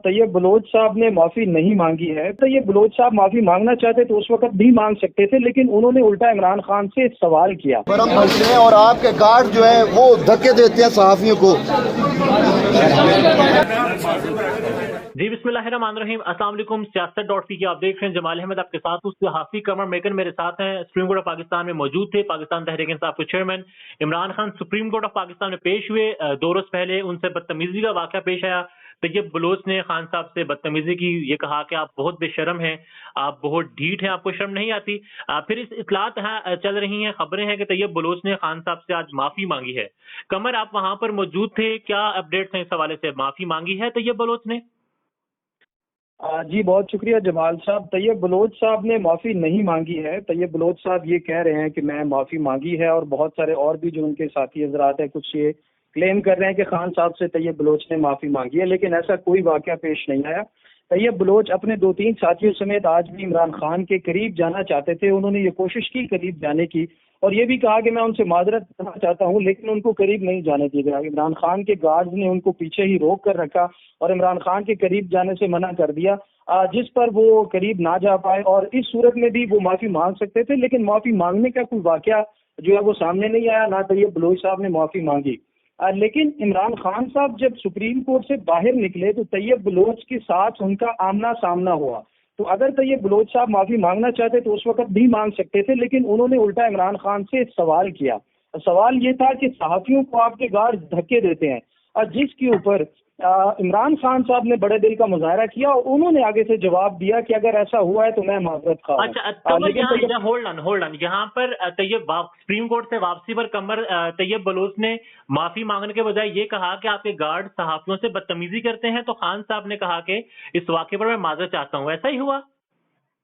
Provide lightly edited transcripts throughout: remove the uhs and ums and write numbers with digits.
Tayyab Bloch साहब ने माफी नहीं मांगी है। तैयब बलोच साहब माफी मांगना चाहते तो उस वक्त भी मांग सकते थे, लेकिन उन्होंने उल्टा इमरान खान से सवाल किया। परम मसले और आपके गार्ड जो है वो धक्के देते हैं सहाफियों को। जी बिस्मिल्लाहिर्रहमानिर्रहीम, अस्सलाम वालेकुम। सियासत.सी की आप देख रहे हैं, जमाल अहमद आपके साथ हूँ। हाफिज कमर मेकर मेरे साथ हैं, सुप्रीम कोर्ट ऑफ पाकिस्तान में मौजूद थे। पाकिस्तान तहरीक इंसाफ के chairman Imran Khan supreme court of Pakistan में पेश हुए। 2 रोज पहले उनसे बदतमीजी का वाकया पेश आया। तैयब बलोच ने खान साहब से बदतमीजी की, ये कहा कि आप बहुत बेशरम हैं, आप बहुत ढीठ हैं, आपको शर्म नहीं आती। फिर इस इतलात चल रही हैं, खबरें हैं कि तैयब बलोच ने खान साहब से आज माफी मांगी है। कमर, आप वहां पर मौजूद थे, क्या अपडेट्स हैं इस हवाले से? माफी मांगी है तैयब बलोच ने? जी बहुत शुक्रिया जमाल साहब। तैयब बलोच साहब ने माफी नहीं मांगी है। तैयब बलोच साहब ये कह रहे हैं कि मैं माफी मांगी है, और बहुत सारे और भी जो उनके साथी हजरात हैं कुछ ये क्लेम कर रहे हैं कि खान साहब से तैयब बलोच ने माफी मांगी है, लेकिन ऐसा कोई वाकया पेश नहीं आया। तैयब बलोच अपने 2-3 साथियों समेत आज भी इमरान खान के करीब जाना चाहते थे। उन्होंने ये कोशिश की करीब जाने की, और ये भी कहा कि मैं उनसे माजरत करना चाहता हूं, लेकिन उनको करीब नहीं जाने दिया गया। इमरान खान के गार्ड्स ने उनको पीछे ही रोक कर रखा और इमरान खान के करीब जाने से मना कर दिया, जिस पर वो करीब ना जा पाए। और इस सूरत में भी वो माफी मांग सकते थे, लेकिन माफी मांगने का कोई वाकया जो है वो सामने नहीं आया। ना तैयब बलोच साहब ने माफी मांगी। लेकिन इमरान खान साहब जब सुप्रीम कोर्ट से बाहर निकले तो तैयब बलोच के साथ उनका आमना सामना हुआ। तो अगर तैयब बलोच साहब माफी मांगना चाहते तो उस वक्त भी मांग सकते थे, लेकिन उन्होंने उल्टा इमरान खान से सवाल किया। सवाल ये था कि सहाफियों को आपके गार्ड धक्के देते हैं, जिसके ऊपर इमरान खान साहब ने बड़े दिल का मुजाहरा किया और उन्होंने आगे से जवाब दिया कि अगर ऐसा हुआ है तो मैं माजरत खा हूं। अच्छा, होल्ड ऑन यहाँ पर तैयब सुप्रीम कोर्ट से वापसी पर कमर तैयब बलोच ने माफी मांगने के बजाय ये कहा कि आपके गार्ड सहाफियों से बदतमीजी करते हैं, तो खान साहब ने कहा कि इस वाकये पर मैं माजरत चाहता हूँ। ऐसा ही हुआ?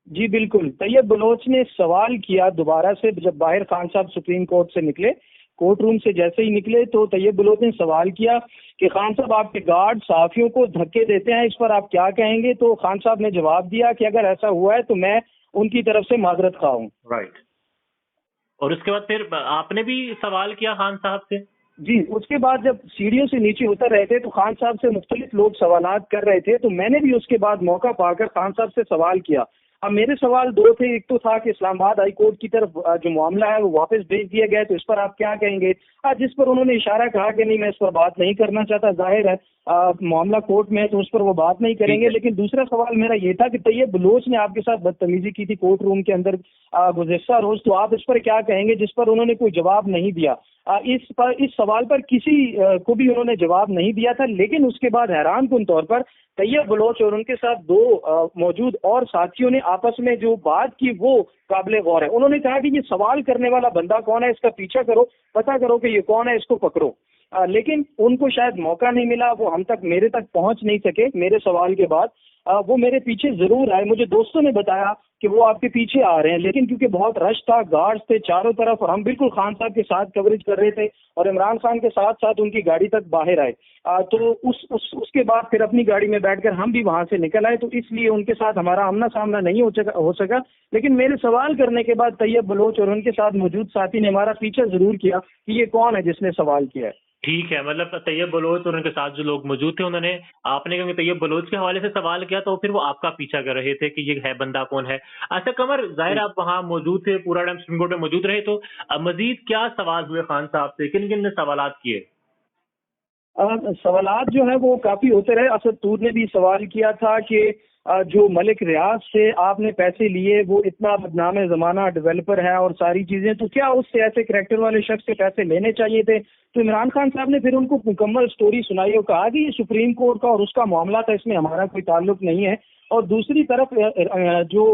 जी बिल्कुल। तैयब बलोच ने सवाल किया दोबारा से, जब बाहर खान साहब सुप्रीम कोर्ट से निकले, कोर्ट रूम से जैसे ही निकले तो तैयब बलोच ने सवाल किया कि खान साहब आपके गार्ड सहाफियों को धक्के देते हैं, इस पर आप क्या कहेंगे? तो खान साहब ने जवाब दिया कि अगर ऐसा हुआ है तो मैं उनकी तरफ से माजरत खा हूं। राइट। और उसके बाद फिर आपने भी सवाल किया खान साहब से? जी, उसके बाद जब सीढ़ियों से नीचे उतर रहे थे तो खान साहब से मुख्तलिफ लोग सवालात कर रहे थे, तो मैंने भी उसके बाद मौका पाकर खान साहब से सवाल किया। अब मेरे सवाल 2 थे। एक तो था कि इस्लामाबाद हाई कोर्ट की तरफ जो मामला है वो वापस भेज दिया गया है, तो इस पर आप क्या कहेंगे? जिस पर उन्होंने इशारा कहा कि नहीं, मैं इस पर बात नहीं करना चाहता। जाहिर है मामला कोर्ट में है तो उस पर वो बात नहीं करेंगे। लेकिन दूसरा सवाल मेरा ये था कि तैयब बलोच ने आपके साथ बदतमीजी की थी कोर्ट रूम के अंदर गुज़श्ता रोज, तो आप इस पर क्या कहेंगे? जिस पर उन्होंने कोई जवाब नहीं दिया। इस सवाल पर किसी को भी उन्होंने जवाब नहीं दिया था। लेकिन उसके बाद हैरानकुन तौर पर तैयब बलोच और उनके साथ 2 मौजूद और साथियों ने आपस में जो बात की वो काबिले गौर है। उन्होंने कहा कि ये सवाल करने वाला बंदा कौन है, इसका पीछा करो, पता करो कि ये कौन है, इसको पकड़ो। लेकिन उनको शायद मौका नहीं मिला, वो मेरे तक पहुंच नहीं सके मेरे सवाल के बाद। वो मेरे पीछे जरूर आए, मुझे दोस्तों ने बताया कि वो आपके पीछे आ रहे हैं, लेकिन क्योंकि बहुत रश था, गार्ड्स थे चारों तरफ, और हम बिल्कुल खान साहब के साथ कवरेज कर रहे थे और इमरान खान के साथ साथ उनकी गाड़ी तक बाहर आए। तो उसके बाद फिर अपनी गाड़ी में बैठकर हम भी वहां से निकल आए, तो इसलिए उनके साथ हमारा आमना सामना नहीं हो सका। लेकिन मेरे सवाल करने के बाद तैयब बलोच और उनके साथ मौजूद साथी ने हमारा पीछा जरूर किया कि ये कौन है जिसने सवाल किया है। ठीक है, मतलब तैयब बलोच और उनके साथ जो लोग मौजूद थे, उन्होंने, आपने क्योंकि तैयब बलोच के हवाले से सवाल किया तो फिर वो आपका पीछा कर रहे थे कि ये है बंदा कौन है। अच्छा कमर, जाहिर आप वहां मौजूद थे, पूरा टाइम सुप्रीम कोर्ट में मौजूद रहे, तो मजीद क्या सवाल हुए खान साहब से? किन किन ने सवालात किए? सवालात जो है वो काफी होते रहे। असद तूर ने भी सवाल किया था कि जो मलिक रियाज से आपने पैसे लिए, वो इतना बदनाम जमाना डेवलपर है और सारी चीजें, तो क्या उससे ऐसे करैक्टर वाले शख्स से पैसे लेने चाहिए थे? तो इमरान खान साहब ने फिर उनको मुकम्मल स्टोरी सुनाई और कहा कि ये सुप्रीम कोर्ट का और उसका मामला था, इसमें हमारा कोई ताल्लुक नहीं है। और दूसरी तरफ जो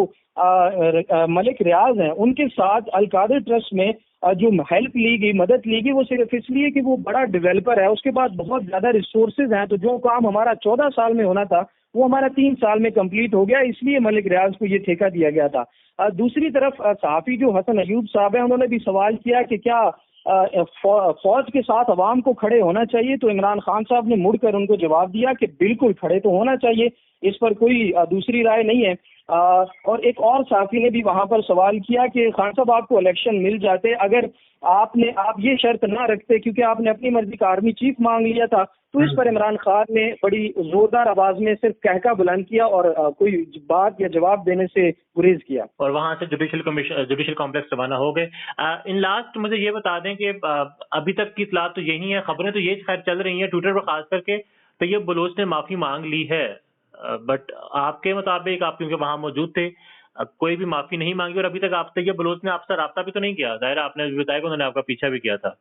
मलिक रियाज हैं, उनके साथ अलकादर ट्रस्ट में जो हेल्प ली गई, मदद ली गई, वो सिर्फ इसलिए कि वो बड़ा डेवलपर है, उसके पास बहुत ज्यादा रिसोर्सेज हैं, तो जो काम हमारा 14 साल में होना था वो हमारा 3 साल में कंप्लीट हो गया, इसलिए मलिक रियाज को ये ठेका दिया गया था। दूसरी तरफ सहाफी जो हसन अयूब साहब है, उन्होंने भी सवाल किया कि क्या फौज के साथ अवाम को खड़े होना चाहिए? तो इमरान खान साहब ने मुड़कर उनको जवाब दिया कि बिल्कुल खड़े तो होना चाहिए, इस पर कोई दूसरी राय नहीं है। और एक और साथी ने भी वहां पर सवाल किया कि खान साहब आपको इलेक्शन मिल जाते अगर आप ये शर्त ना रखते, क्योंकि आपने अपनी मर्जी का आर्मी चीफ मांग लिया था, तो इस पर इमरान खान ने बड़ी जोरदार आवाज में सिर्फ कहका बुलंद किया और कोई बात या जवाब देने से गुरेज किया और वहां से जुडिशल कॉम्प्लेक्स रवाना हो गए। इन लास्ट मुझे ये बता दें कि अभी तक की इतलात तो यही है, खबरें तो ये खैर चल रही हैं ट्विटर पर खास करके तैयब बलोच ने माफी मांग ली है, बट आपके मुताबिक आप क्योंकि वहां मौजूद थे, कोई भी माफी नहीं मांगी और अभी तक आप तैयब बलोच ने आपसे राब्ता भी तो नहीं किया, जाहिर आपने बताया कि उन्होंने आपका पीछा भी किया था।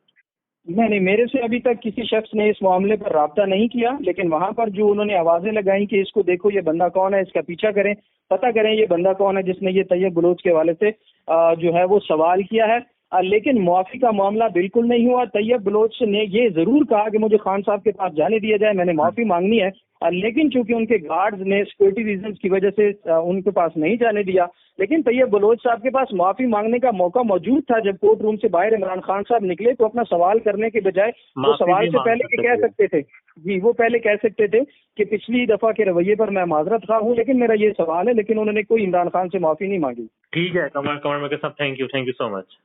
नहीं, मेरे से अभी तक किसी शख्स ने इस मामले पर राब्ता नहीं किया, लेकिन वहां पर जो उन्होंने आवाजें लगाई कि इसको देखो ये बंदा कौन है, इसका पीछा करें, पता करें ये बंदा कौन है जिसने ये तैयब बलोच के हवाले से जो है वो सवाल किया है। लेकिन मुआफी का मामला बिल्कुल नहीं हुआ। तैयब बलोच ने ये जरूर कहा कि मुझे खान साहब के पास जाने दिया जाए, मैंने माफी मांगनी है, लेकिन चूंकि उनके गार्ड्स ने सिक्योरिटी रीजंस की वजह से उनके पास नहीं जाने दिया। लेकिन तैयब बलोच साहब के पास माफी मांगने का मौका मौजूद था। जब कोर्ट रूम से बाहर इमरान खान साहब निकले तो अपना सवाल करने के बजाय वो सवाल से पहले ये कह सकते थे, जी वो पहले कह सकते थे कि पिछली दफा के रवैये पर मैं माजरत खा हूँ, लेकिन मेरा ये सवाल है, लेकिन उन्होंने कोई इमरान खान से माफी नहीं मांगी। ठीक है कमर मेकर साहब, थैंक यू सो मच।